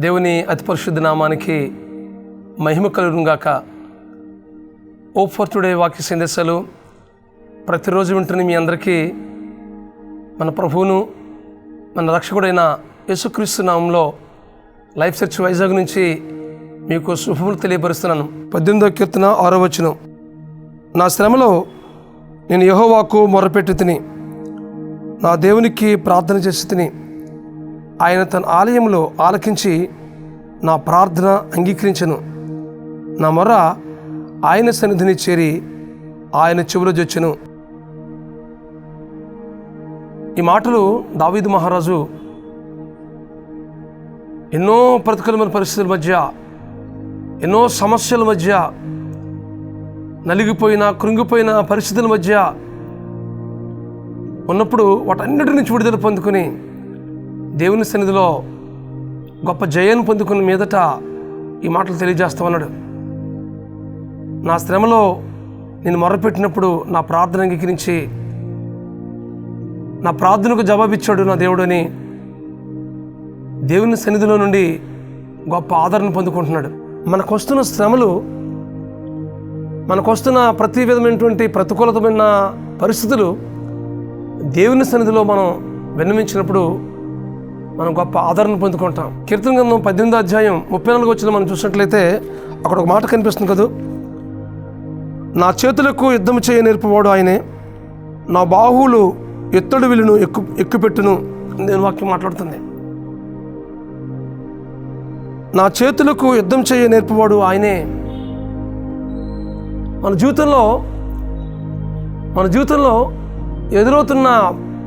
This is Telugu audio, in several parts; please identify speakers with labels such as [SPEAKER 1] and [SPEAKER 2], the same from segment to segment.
[SPEAKER 1] దేవుని అతి పరిశుద్ధ నామానికి మహిమ కలుగును గాక. హోప్ ఫర్ టుడే వాక్య సందేశాలు ప్రతిరోజు వింటున్న మీ అందరికీ మన ప్రభువును మన రక్షకుడైన యేసుక్రీస్తు నామంలో లైఫ్ చర్చ్ వైజాగ్ నుంచి మీకు శుభములు తెలియపరుస్తున్నాను. 18వ కీర్తన 6వ వచనం. నా శ్రమలో నేను యెహోవాకు మొరపెట్టి తిని నా దేవునికి ప్రార్థన చేసి తిని ఆయన తన ఆలయంలో ఆలకించి నా ప్రార్థన అంగీకరించెను. నా మొర ఆయన సన్నిధిని చేరి ఆయన చెవులో జొచ్చెను. ఈ మాటలు దావీదు మహారాజు ఎన్నో ప్రతికూలమైన పరిస్థితుల మధ్య, ఎన్నో సమస్యల మధ్య, నలిగిపోయిన కృంగిపోయిన పరిస్థితుల మధ్య ఉన్నప్పుడు వాటన్నిటి నుంచి విడుదల పొందుకొని దేవుని సన్నిధిలో గొప్ప జయాన్ని పొందుకున్న మీదట ఈ మాటలు తెలియజేస్తామన్నాడు. నా శ్రమలో నేను మొరపెట్టినప్పుడు నా ప్రార్థన అంగీకరించి నా ప్రార్థనకు జవాబిచ్చాడు నా దేవుడు అని దేవుని సన్నిధిలో నుండి గొప్ప ఆదరణ పొందుకుంటున్నాడు. మనకు వస్తున్న శ్రమలు, మనకు వస్తున్న ప్రతి విధమైనటువంటి ప్రతికూలతమైన పరిస్థితులు దేవుని సన్నిధిలో మనం విన్నవించినప్పుడు మనం గొప్ప ఆదరణ పొందుకుంటాం. కీర్తన గ్రంథం 18వ అధ్యాయం 34వ వచనం మనం చూసినట్లయితే అక్కడ ఒక మాట కనిపిస్తుంది కదా, నా చేతులకు యుద్ధం చేయ నేర్పువాడు ఆయనే, నా బాహువులు ఎత్తడు విలును ఎక్కుపెట్టును. నేను వాక్యం మాట్లాడుతుంది. నా చేతులకు యుద్ధం చేయ నేర్పువాడు ఆయనే. మన జీవితంలో ఎదురవుతున్న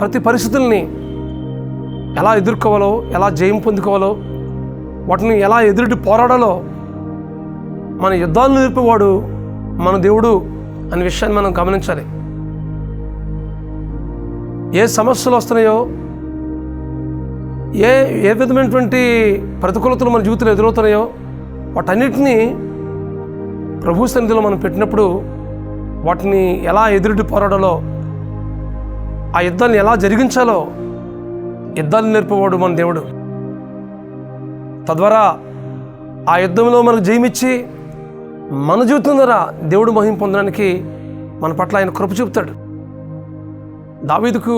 [SPEAKER 1] ప్రతి పరిస్థితుల్ని ఎలా ఎదుర్కోవాలో, ఎలా జయం పొందుకోవాలో, వాటిని ఎలా ఎదురుటి పోరాడాలో మన యుద్ధాలను నేర్పేవాడు మన దేవుడు అనే విషయాన్ని మనం గమనించాలి. ఏ సమస్యలు వస్తున్నాయో, ఏ విధమైనటువంటి ప్రతికూలతలు మన జీవితంలో ఎదురవుతున్నాయో వాటన్నిటినీ ప్రభు సన్నిధిలో మనం పెట్టినప్పుడు వాటిని ఎలా ఎదురుటి పోరాడాలో, ఆ యుద్ధాన్ని ఎలా జరిగించాలో యుద్ధాలు నేర్పేవాడు మన దేవుడు. తద్వారా ఆ యుద్ధంలో మనకు జయమిచ్చి మన జీవితం ద్వారా దేవుడు మహిమ పొందడానికి మన పట్ల ఆయన కృప చూపుతాడు. దావీదుకు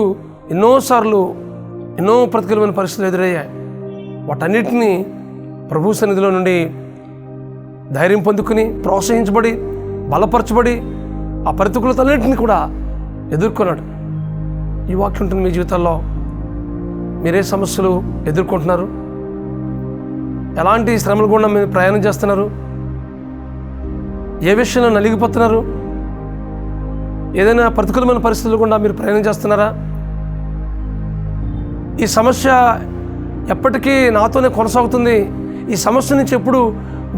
[SPEAKER 1] ఎన్నోసార్లు ఎన్నో ప్రతికూలమైన పరిస్థితులు ఎదురయ్యాయి. వాటన్నిటినీ ప్రభు సన్నిధిలో నుండి ధైర్యం పొందుకుని, ప్రోత్సహించబడి, బలపరచబడి ఆ ప్రతికూలతలన్నింటినీ కూడా ఎదుర్కొన్నాడు. ఈ వాక్యం ఉంటుంది మీ జీవితాల్లో. మీరే సమస్యలు ఎదుర్కొంటున్నారు? ఎలాంటి శ్రమల గుండా మీరు ప్రయాణం చేస్తున్నారు? ఏ విషయంలో నలిగిపోతున్నారు? ఏదైనా ప్రతికూలమైన పరిస్థితుల గుండా మీరు ప్రయాణం చేస్తున్నారా? ఈ సమస్య ఎప్పటికీ నాతోనే కొనసాగుతుంది, ఈ సమస్య నుంచి ఎప్పుడు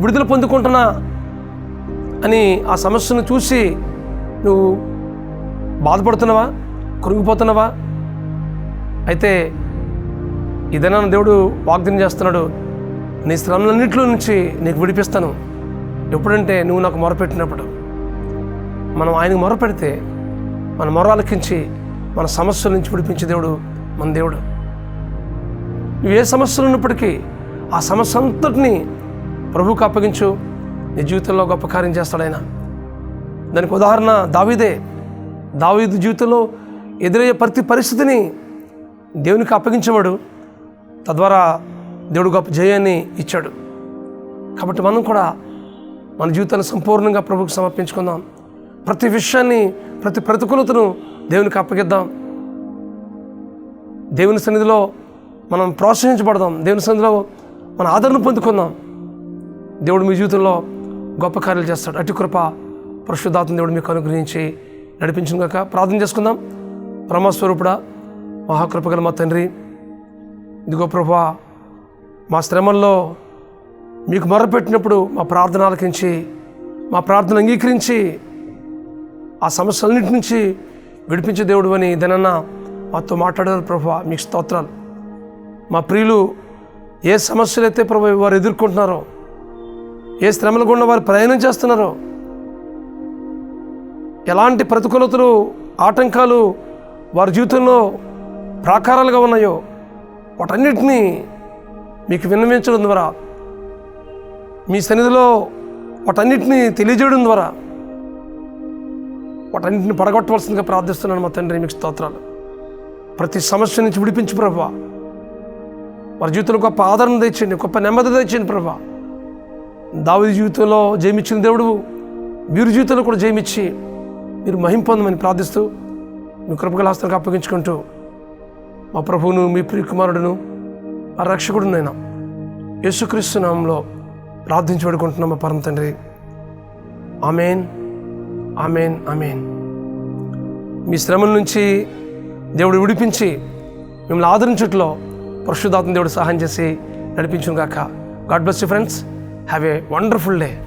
[SPEAKER 1] విడుదల పొందుకుంటున్నా అని ఆ సమస్యను చూసి నువ్వు బాధపడుతున్నావా, కృంగిపోతున్నావా? అయితే ఇదైనా దేవుడు వాగ్దానం చేస్తున్నాడు, నీ శ్రమలన్నింటిలో నుంచి నీకు విడిపిస్తాను. ఎప్పుడంటే నువ్వు నాకు మొరపెట్టినప్పుడు. మనం ఆయనకు మొరపెడితే మన మొర ఆలకించి మన సమస్యల నుంచి విడిపించే దేవుడు మన దేవుడు. నువ్వు ఏ సమస్యలు ఉన్నప్పటికీ ఆ సమస్య అంతటినీ ప్రభువుకు అప్పగించు, నీ జీవితంలో గొప్ప కార్యం చేస్తాడు ఆయన. దానికి ఉదాహరణ దావీదే. దావీదు జీవితంలో ఎదురయ్యే ప్రతి పరిస్థితిని దేవునికి అప్పగించేవాడు. తద్వారా దేవుడు గొప్ప జయాన్ని ఇచ్చాడు. కాబట్టి మనం కూడా మన జీవితాన్ని సంపూర్ణంగా ప్రభువుకు సమర్పించుకుందాం. ప్రతి విషయాన్ని, ప్రతి ప్రతికూలతను దేవునికి అప్పగిద్దాం. దేవుని సన్నిధిలో మనం ప్రోత్సహించబడదాం. దేవుని సన్నిధిలో మన ఆదరణ పొందుకుందాం. దేవుడు మీ జీవితంలో గొప్ప కార్యాలు చేస్తాడు. అటు కృప పరిశుద్ధాత్మ దేవుడు మీకు అనుగ్రహించి నడిపించును గాక. ప్రార్థన చేసుకుందాం. పరమస్వరూపుడా, మహాకృపగల మా తండ్రి, ఇదిగో ప్రభువా, మా శ్రమల్లో మీకు మొరపెట్టినప్పుడు మా ప్రార్థన ఆలకించి, మా ప్రార్థన అంగీకరించి ఆ సమస్యలన్నింటి నుంచి విడిపించే దేవుడు అని దనన్నా మాతో మాట్లాడారు ప్రభువా. మీకు స్తోత్రాలు. మా ప్రియులు ఏ సమస్యలైతే ప్రభు వారు ఎదుర్కొంటున్నారో, ఏ శ్రమల గుండా వారు ప్రయాణం చేస్తున్నారో, ఎలాంటి ప్రతికూలతలు, ఆటంకాలు వారి జీవితంలో ప్రాకారాలుగా ఉన్నాయో వాటన్నిటినీ మీకు విన్నవించడం ద్వారా మీ సన్నిధిలో వాటన్నిటిని తెలియజేయడం ద్వారా వాటన్నిటిని పడగొట్టవలసిందిగా ప్రార్థిస్తున్నాను మా తండ్రి. మీకు స్తోత్రాలు. ప్రతి సమస్య నుంచి విడిపించు ప్రభువా. వారి జీవితంలో గొప్ప ఆదరణ తెచ్చండి, గొప్ప నెమ్మది తెచ్చండి ప్రభువా. దావీదు జీవితంలో జయమిచ్చిన దేవుడు వీరి జీవితంలో కూడా జయమిచ్చి మీరు మహిమ పొందమని ప్రార్థిస్తూ మీ కృపగల హస్తానికి అప్పగించుకుంటూ మా ప్రభువును, మీ ప్రియ కుమారుడును, ఆ రక్షకుడునైనా యేసుక్రీస్తు నామంలో ప్రార్థించి వేడుకుంటున్నాం మా పరమ తండ్రి. ఆమేన్, ఆమేన్, ఆమేన్. మీ శ్రమల నుంచి దేవుడు విడిపించి మిమ్మల్ని ఆదరించట్లో పరిశుద్ధాత్మ దేవుడు సహాయం చేసి నడిపించును గాక. God bless you friends. Have a wonderful day.